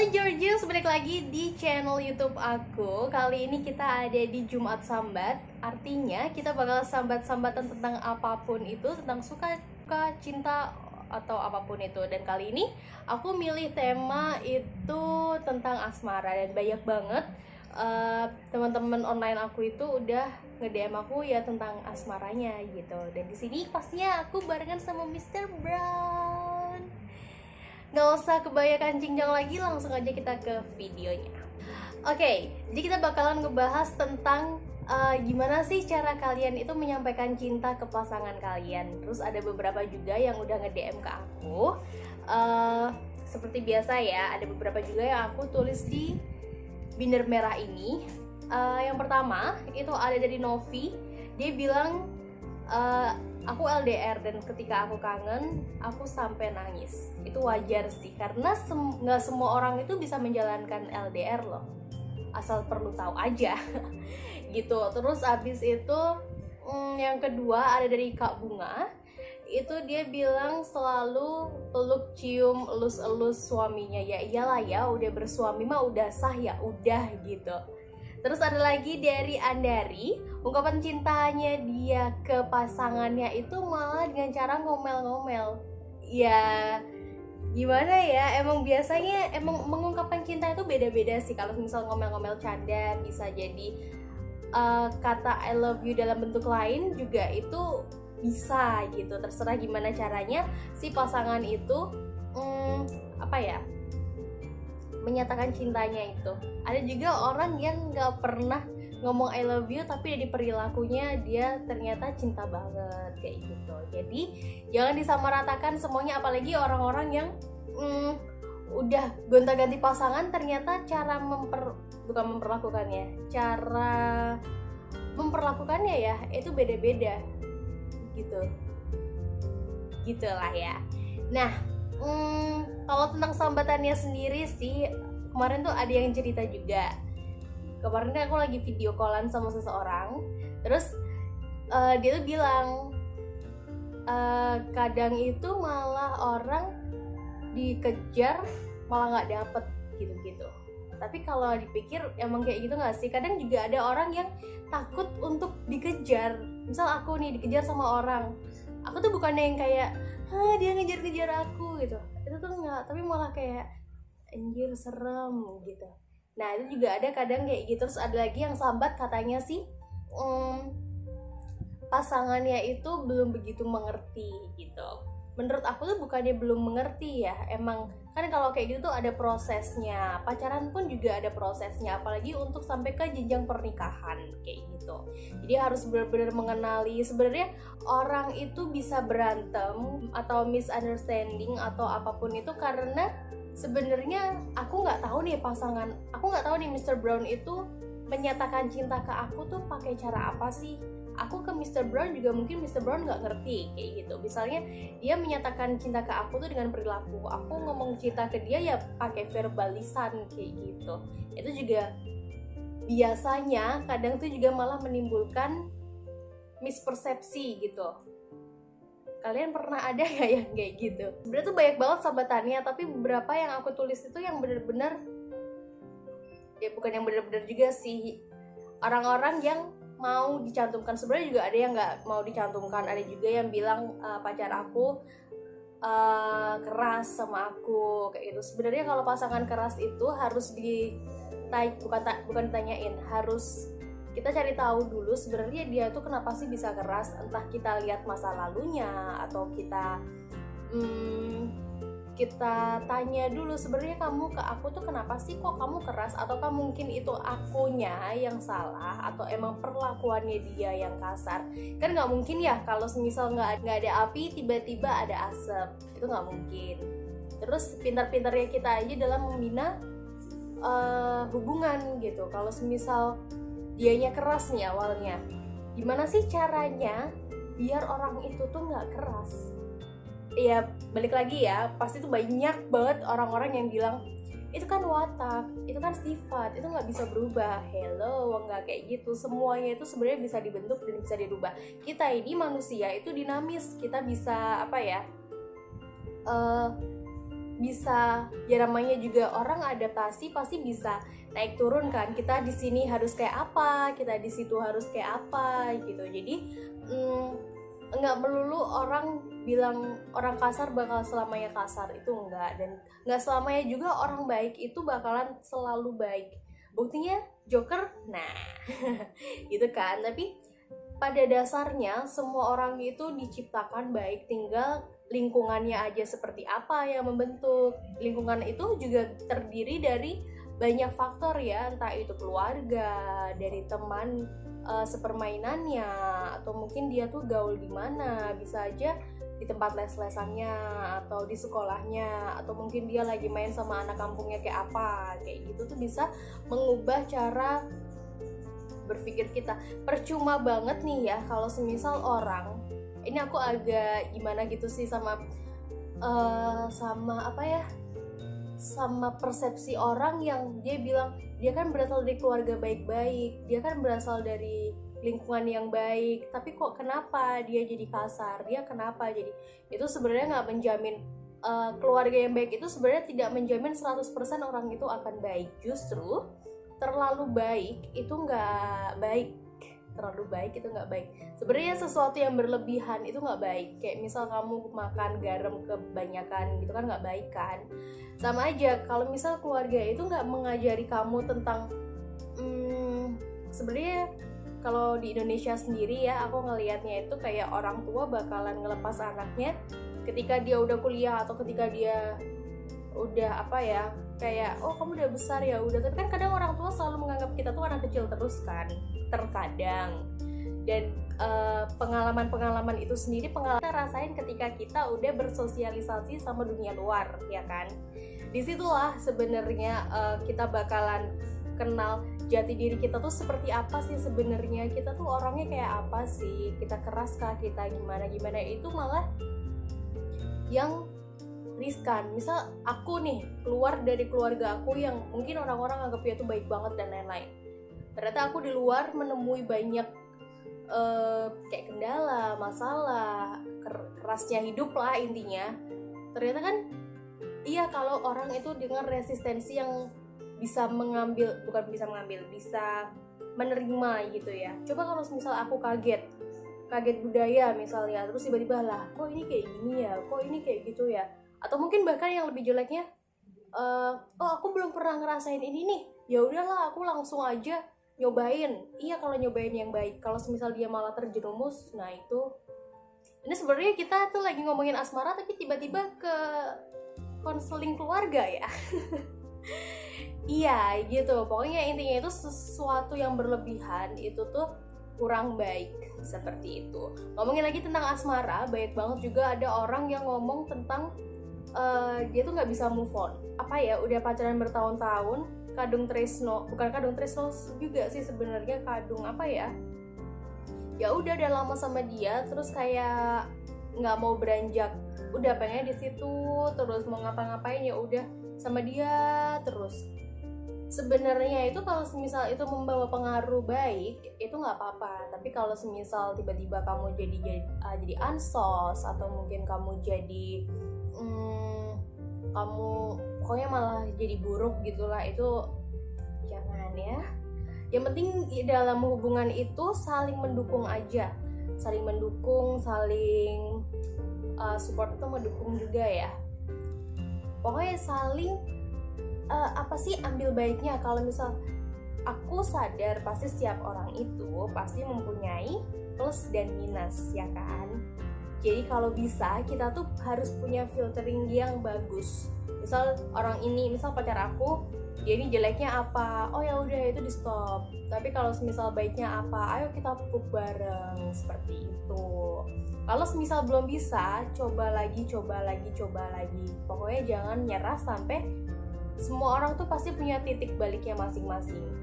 Hai Georgius, balik lagi di channel YouTube aku. Kali ini kita ada di Jumat Sambat. Artinya kita bakal sambat-sambatan tentang apapun itu, tentang suka, cinta, atau apapun itu. Dan kali ini aku milih tema itu tentang asmara. Dan banyak banget teman-teman online aku itu udah nge-DM aku ya tentang asmaranya gitu. Dan di sini pastinya aku barengan sama Mr. Brown. Nggak usah kebanyakan cincang lagi, langsung aja kita ke videonya. Oke, jadi kita bakalan ngebahas tentang gimana sih cara kalian itu menyampaikan cinta ke pasangan kalian. Terus ada beberapa juga yang udah nge-DM ke aku. Seperti biasa ya, ada beberapa juga yang aku tulis di binder merah ini. Yang pertama itu ada dari Novi. Dia bilang aku LDR dan ketika aku kangen, aku sampai nangis. Itu wajar sih, karena nggak semua orang itu bisa menjalankan LDR loh. Asal perlu tahu aja, gitu. Terus abis itu yang kedua ada dari Kak Bunga. Itu dia bilang selalu peluk, cium, elus-elus suaminya. Ya iyalah ya, udah bersuami mah udah sah ya udah gitu. Terus ada lagi dari Andari, ungkapan cintanya dia ke pasangannya itu malah dengan cara ngomel-ngomel. Ya gimana ya, emang biasanya mengungkapkan cinta itu beda-beda sih. Kalau misal ngomel-ngomel canda bisa jadi kata I love you dalam bentuk lain juga itu bisa gitu. Terserah gimana caranya si pasangan itu menyatakan cintanya itu. Ada juga orang yang nggak pernah ngomong I love you tapi dari perilakunya dia ternyata cinta banget kayak gitu. Jadi jangan disamaratakan semuanya, apalagi orang-orang yang udah gonta-ganti pasangan ternyata cara memperlakukannya ya itu beda-beda gitu. Gitulah ya. Nah, kalau tentang sambatannya sendiri sih, kemarin tuh ada yang cerita juga. Kemarin kan aku lagi video callan sama seseorang, terus dia tuh bilang kadang itu malah orang dikejar malah nggak dapet gitu-gitu. Tapi kalau dipikir emang kayak gitu nggak sih? Kadang juga ada orang yang takut untuk dikejar. Misal aku nih dikejar sama orang, aku tuh bukannya yang kayak dia ngejar-ngejar aku gitu, itu tuh enggak, tapi malah kayak anjir serem gitu. Nah itu juga ada kadang kayak gitu. Terus ada lagi yang sambat katanya sih pasangannya itu belum begitu mengerti gitu. Menurut aku tuh bukannya belum mengerti ya, emang kan kalau kayak gitu tuh ada prosesnya. Pacaran pun juga ada prosesnya, apalagi untuk sampai ke jenjang pernikahan kayak gitu. Jadi harus benar-benar mengenali. Sebenarnya orang itu bisa berantem atau misunderstanding atau apapun itu karena sebenarnya aku nggak tahu nih Mr. Brown itu menyatakan cinta ke aku tuh pakai cara apa sih. Aku ke Mr. Brown juga mungkin Mr. Brown nggak ngerti kayak gitu. Misalnya dia menyatakan cinta ke aku tuh dengan perilaku, aku ngomong cinta ke dia ya pakai verbalisan kayak gitu. Itu juga biasanya kadang tuh juga malah menimbulkan mispersepsi gitu. Kalian pernah ada nggak yang kayak gitu? Sebenarnya tuh banyak banget sambatannya, tapi beberapa yang aku tulis itu yang bener-bener, ya bukan yang bener-bener juga sih, orang-orang yang mau dicantumkan. Sebenarnya juga ada yang nggak mau dicantumkan. Ada juga yang bilang pacar aku keras sama aku kayak gitu. Sebenarnya kalau pasangan keras itu harus bukan ditanyain, harus kita cari tahu dulu sebenarnya dia tuh kenapa sih bisa keras. Entah kita lihat masa lalunya atau kita tanya dulu sebenarnya kamu ke aku tuh kenapa sih kok kamu keras, ataukah mungkin itu akunya yang salah atau emang perlakuannya dia yang kasar. Kan nggak mungkin ya kalau misal nggak ada api tiba-tiba ada asap, itu nggak mungkin. Terus pintar-pintarnya kita aja dalam membina hubungan gitu. Kalau misal dianya keras nih awalnya, gimana sih caranya biar orang itu tuh nggak keras? Ya balik lagi ya, pasti tuh banyak banget orang-orang yang bilang itu kan watak, itu kan sifat, itu nggak bisa berubah. Hello, nggak kayak gitu. Semuanya itu sebenarnya bisa dibentuk dan bisa dirubah. Kita ini manusia itu dinamis, kita bisa bisa, ya namanya juga orang adaptasi pasti bisa naik turun kan. Kita di sini harus kayak apa, kita di situ harus kayak apa gitu. Jadi nggak melulu orang bilang orang kasar bakal selamanya kasar, itu enggak. Dan nggak selamanya juga orang baik itu bakalan selalu baik. Buktinya Joker, nah gitu kan. Tapi pada dasarnya semua orang itu diciptakan baik, tinggal lingkungannya aja seperti apa yang membentuk. Lingkungan itu juga terdiri dari banyak faktor ya, entah itu keluarga, dari teman sepermainannya, atau mungkin dia tuh gaul di mana, bisa aja di tempat les-lesannya atau di sekolahnya, atau mungkin dia lagi main sama anak kampungnya kayak apa, kayak gitu tuh bisa mengubah cara berpikir kita. Percuma banget nih ya kalau semisal orang, ini aku agak gimana gitu sih sama apa ya, sama persepsi orang yang dia bilang dia kan berasal dari keluarga baik-baik, dia kan berasal dari lingkungan yang baik, tapi kok kenapa dia jadi kasar, dia kenapa jadi, itu sebenarnya nggak menjamin. Keluarga yang baik itu sebenarnya tidak menjamin 100% orang itu akan baik. Justru terlalu baik itu nggak baik, terlalu baik itu nggak baik. Sebenarnya sesuatu yang berlebihan itu nggak baik. Kayak misal kamu makan garam kebanyakan gitu kan nggak baik kan. Sama aja kalau misal keluarga itu nggak mengajari kamu tentang sebenarnya kalau di Indonesia sendiri ya, aku ngelihatnya itu kayak orang tua bakalan ngelepas anaknya ketika dia udah kuliah atau ketika dia udah apa ya, kayak oh kamu udah besar ya udah. Tapi kan kadang orang tua selalu menganggap kita tuh anak kecil terus kan, terkadang. Dan pengalaman-pengalaman itu sendiri pengalaman kita rasain ketika kita udah bersosialisasi sama dunia luar ya kan. Disitulah sebenarnya kita bakalan kenal jati diri kita tuh seperti apa sih sebenarnya, kita tuh orangnya kayak apa sih, kita keras kah, kita gimana. Itu malah yang riskan. Misal aku nih keluar dari keluarga aku yang mungkin orang-orang anggapnya tuh baik banget dan lain-lain, ternyata aku di luar menemui banyak kayak kendala, masalah, kerasnya hidup lah intinya. Ternyata kan iya, kalau orang itu dengan resistensi yang bisa bisa menerima gitu ya. Coba kalau misal aku kaget budaya misalnya, terus tiba-tiba lah kok ini kayak gini ya, kok ini kayak gitu ya. Atau mungkin bahkan yang lebih jeleknya, oh aku belum pernah ngerasain ini nih, ya udahlah aku langsung aja nyobain. Iya kalau nyobain yang baik. Kalau misal dia malah terjerumus, nah itu, ini sebenarnya kita tuh lagi ngomongin asmara tapi tiba-tiba ke konseling keluarga ya. Iya gitu, pokoknya intinya itu sesuatu yang berlebihan itu tuh kurang baik, seperti itu. Ngomongin lagi tentang asmara, banyak banget juga ada orang yang ngomong tentang dia tuh nggak bisa move on. Apa ya, udah pacaran bertahun-tahun, bukan kadung tresno juga sih sebenarnya, kadung apa ya? Ya udah lama sama dia, terus kayak nggak mau beranjak, udah pengen di situ terus, mau ngapa-ngapain ya udah sama dia terus. Sebenarnya itu kalau semisal itu membawa pengaruh baik itu nggak apa-apa, tapi kalau semisal tiba-tiba kamu jadi ansos, atau mungkin kamu jadi kamu pokoknya malah jadi buruk gitulah, itu jangan ya. Yang penting dalam hubungan itu saling mendukung aja, saling mendukung, saling support itu mendukung juga ya. Pokoknya saling apa sih, ambil baiknya. Kalau misal aku sadar pasti setiap orang itu pasti mempunyai plus dan minus ya kan. Jadi kalau bisa kita tuh harus punya filtering yang bagus. Misal orang ini, misal pacar aku, dia ini jeleknya apa, oh ya udah itu di stop. Tapi kalau misal baiknya apa, ayo kita pupuk bareng, seperti itu. Kalau misal belum bisa, coba lagi. Pokoknya jangan nyerah sampai semua orang tuh pasti punya titik baliknya masing-masing.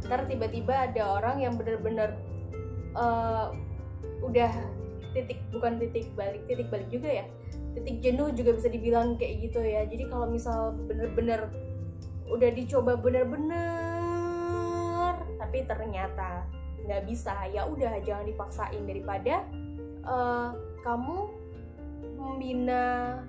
Ntar tiba-tiba ada orang yang bener-bener udah titik balik juga ya, titik jenuh juga bisa dibilang kayak gitu ya. Jadi kalau misal bener-bener udah dicoba bener-bener tapi ternyata nggak bisa, ya udah jangan dipaksain, daripada kamu membina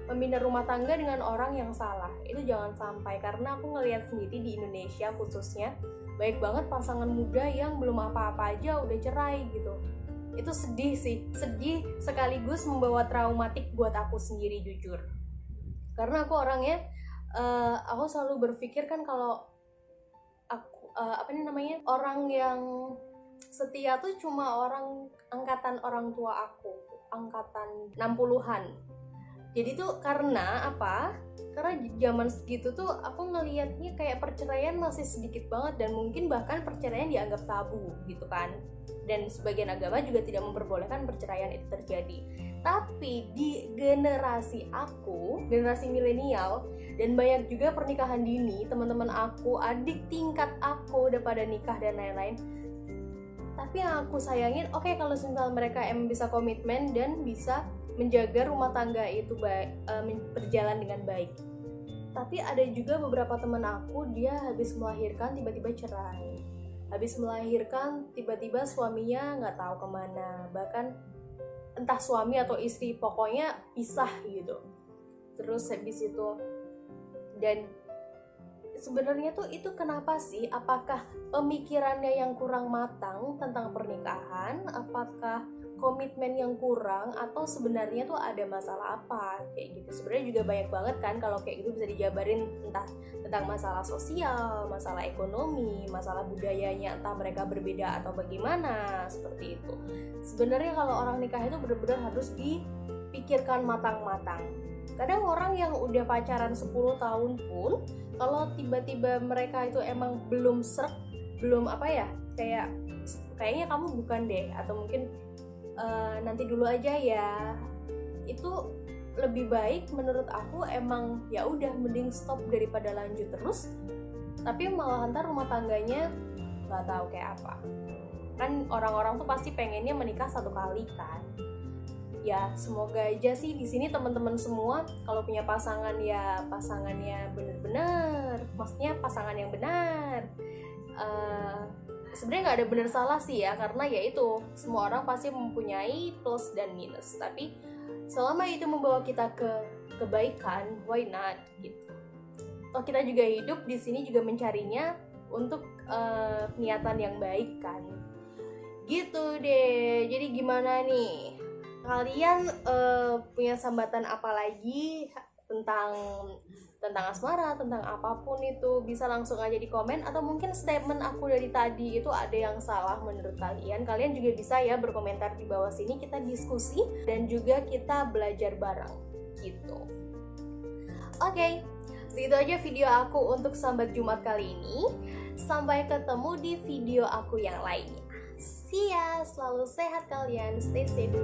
membina rumah tangga dengan orang yang salah. Itu jangan sampai, karena aku ngelihat sendiri di Indonesia khususnya banyak banget pasangan muda yang belum apa-apa aja udah cerai gitu. Itu sedih sih, sedih sekaligus membawa traumatik buat aku sendiri jujur. Karena aku orangnya aku selalu berpikir kan kalau aku orang yang setia tuh cuma orang angkatan orang tua aku, angkatan 60-an. Jadi tuh karena apa? Karena di zaman segitu tuh aku ngelihatnya kayak perceraian masih sedikit banget, dan mungkin bahkan perceraian dianggap tabu gitu kan. Dan sebagian agama juga tidak memperbolehkan perceraian itu terjadi. Tapi di generasi aku, generasi milenial, dan banyak juga pernikahan dini, teman-teman aku, adik tingkat aku udah pada nikah dan lain-lain. Tapi yang aku sayangin, oke, kalau misalnya mereka emang bisa komitmen dan bisa menjaga rumah tangga itu berjalan dengan baik. Tapi ada juga beberapa teman aku, dia habis melahirkan tiba-tiba cerai. Habis melahirkan tiba-tiba suaminya nggak tahu kemana, bahkan entah suami atau istri, pokoknya pisah gitu. Terus habis itu, dan sebenarnya tuh itu kenapa sih? Apakah pemikirannya yang kurang matang tentang pernikahan? Apakah komitmen yang kurang? Atau sebenarnya tuh ada masalah apa? Kayak gitu. Sebenarnya juga banyak banget kan kalau kayak gitu bisa dijabarin, entah tentang masalah sosial, masalah ekonomi, masalah budayanya, entah mereka berbeda atau bagaimana, seperti itu. Sebenarnya kalau orang nikah itu benar-benar harus dipikirkan matang-matang. Kadang orang yang udah pacaran 10 tahun pun, kalau tiba-tiba mereka itu emang belum srek, belum kayaknya kamu bukan deh, atau mungkin nanti dulu aja ya, itu lebih baik menurut aku emang ya udah mending stop daripada lanjut terus, tapi malah ntar rumah tangganya nggak tahu kayak apa. Kan orang-orang tuh pasti pengennya menikah satu kali kan. Ya semoga aja sih di sini teman-teman semua kalau punya pasangan ya pasangannya bener-bener, maksudnya pasangan yang benar. Sebenarnya nggak ada benar salah sih ya, karena ya itu semua orang pasti mempunyai plus dan minus. Tapi selama itu membawa kita ke kebaikan, why not gitu. Toh kita juga hidup di sini juga mencarinya untuk niatan yang baik kan. Gitu deh. Jadi gimana nih? Kalian punya sambatan apa lagi tentang asmara, tentang apapun itu, bisa langsung aja di komen, atau mungkin statement aku dari tadi itu ada yang salah menurut kalian. Kalian juga bisa ya berkomentar di bawah sini, kita diskusi dan juga kita belajar bareng gitu. Oke, segitu aja video aku untuk Sambat Jumat kali ini. Sampai ketemu di video aku yang lainnya. See ya, selalu sehat kalian, stay safe.